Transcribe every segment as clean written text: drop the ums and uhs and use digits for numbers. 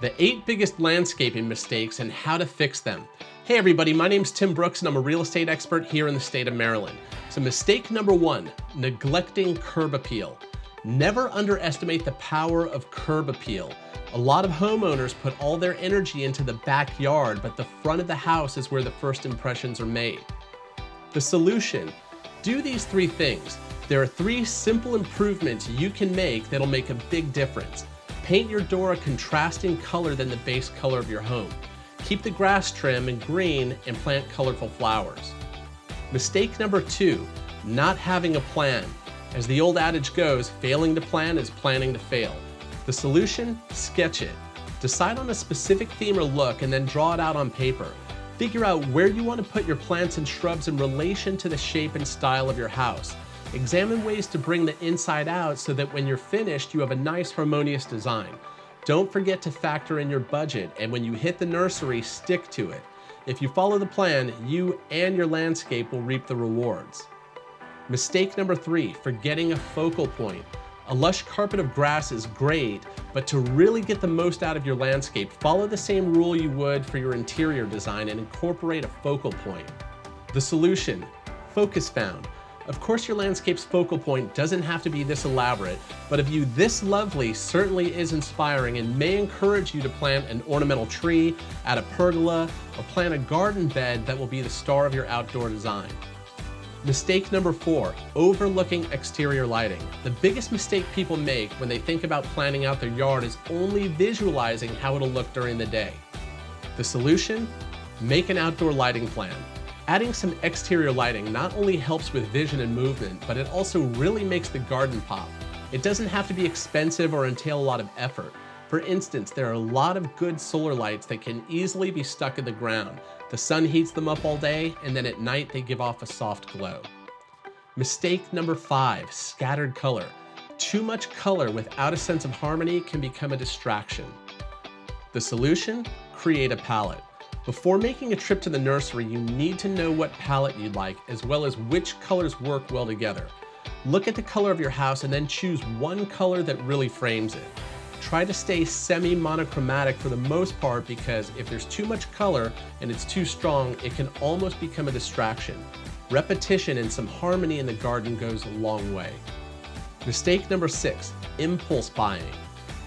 The 8 biggest landscaping mistakes and how to fix them. Hey everybody, my name's Tim Brooks and I'm a real estate expert here in the state of Maryland. So mistake number 1, neglecting curb appeal. Never underestimate the power of curb appeal. A lot of homeowners put all their energy into the backyard, but the front of the house is where the first impressions are made. The solution: do these 3 things. There are 3 simple improvements you can make that'll make a big difference. Paint your door a contrasting color than the base color of your home. Keep the grass trim and green and plant colorful flowers. Mistake number 2, not having a plan. As the old adage goes, failing to plan is planning to fail. The solution: sketch it. Decide on a specific theme or look and then draw it out on paper. Figure out where you want to put your plants and shrubs in relation to the shape and style of your house. Examine ways to bring the inside out so that when you're finished, you have a nice harmonious design. Don't forget to factor in your budget, and when you hit the nursery, stick to it. If you follow the plan, you and your landscape will reap the rewards. Mistake number 3, forgetting a focal point. A lush carpet of grass is great, but to really get the most out of your landscape, follow the same rule you would for your interior design and incorporate a focal point. The solution: focus found. Of course, your landscape's focal point doesn't have to be this elaborate, but a view this lovely certainly is inspiring and may encourage you to plant an ornamental tree, add a pergola, or plant a garden bed that will be the star of your outdoor design. Mistake number 4, overlooking exterior lighting. The biggest mistake people make when they think about planning out their yard is only visualizing how it'll look during the day. The solution: make an outdoor lighting plan. Adding some exterior lighting not only helps with vision and movement, but it also really makes the garden pop. It doesn't have to be expensive or entail a lot of effort. For instance, there are a lot of good solar lights that can easily be stuck in the ground. The sun heats them up all day, and then at night they give off a soft glow. Mistake number 5, scattered color. Too much color without a sense of harmony can become a distraction. The solution: create a palette. Before making a trip to the nursery, you need to know what palette you'd like, as well as which colors work well together. Look at the color of your house and then choose one color that really frames it. Try to stay semi-monochromatic for the most part, because if there's too much color and it's too strong, it can almost become a distraction. Repetition and some harmony in the garden goes a long way. Mistake number 6, impulse buying.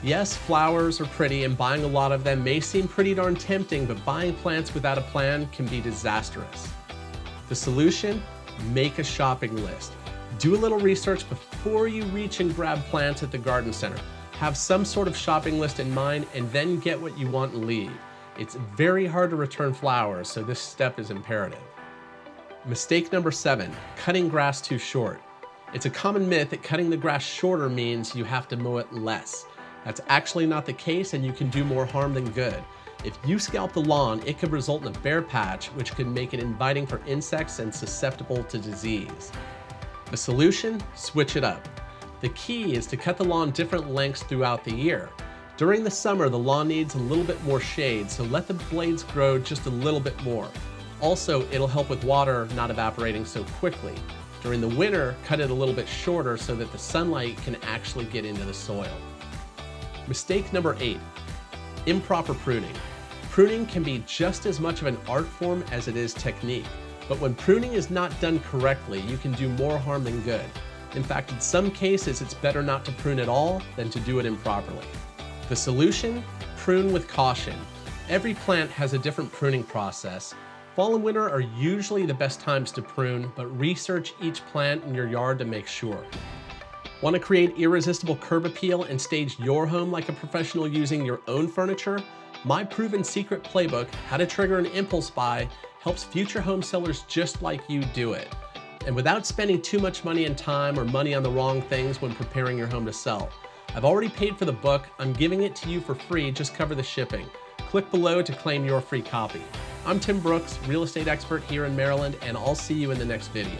Yes, flowers are pretty and buying a lot of them may seem pretty darn tempting, but buying plants without a plan can be disastrous. The solution: make a shopping list. Do a little research before you reach and grab plants at the garden center. Have some sort of shopping list in mind and then get what you want and leave. It's very hard to return flowers, so this step is imperative. Mistake number 7, cutting grass too short. It's a common myth that cutting the grass shorter means you have to mow it less. That's actually not the case, and you can do more harm than good. If you scalp the lawn, it could result in a bare patch, which could make it inviting for insects and susceptible to disease. The solution: switch it up. The key is to cut the lawn different lengths throughout the year. During the summer, the lawn needs a little bit more shade, so let the blades grow just a little bit more. Also, it'll help with water not evaporating so quickly. During the winter, cut it a little bit shorter so that the sunlight can actually get into the soil. Mistake number 8, improper pruning. Pruning can be just as much of an art form as it is technique, but when pruning is not done correctly, you can do more harm than good. In fact, in some cases, it's better not to prune at all than to do it improperly. The solution: prune with caution. Every plant has a different pruning process. Fall and winter are usually the best times to prune, but research each plant in your yard to make sure. Want to create irresistible curb appeal and stage your home like a professional using your own furniture? My proven secret playbook, How to Trigger an Impulse Buy, helps future home sellers just like you do it. And without spending too much money and time or money on the wrong things when preparing your home to sell. I've already paid for the book. I'm giving it to you for free. Just cover the shipping. Click below to claim your free copy. I'm Tim Brooks, real estate expert here in Maryland, and I'll see you in the next video.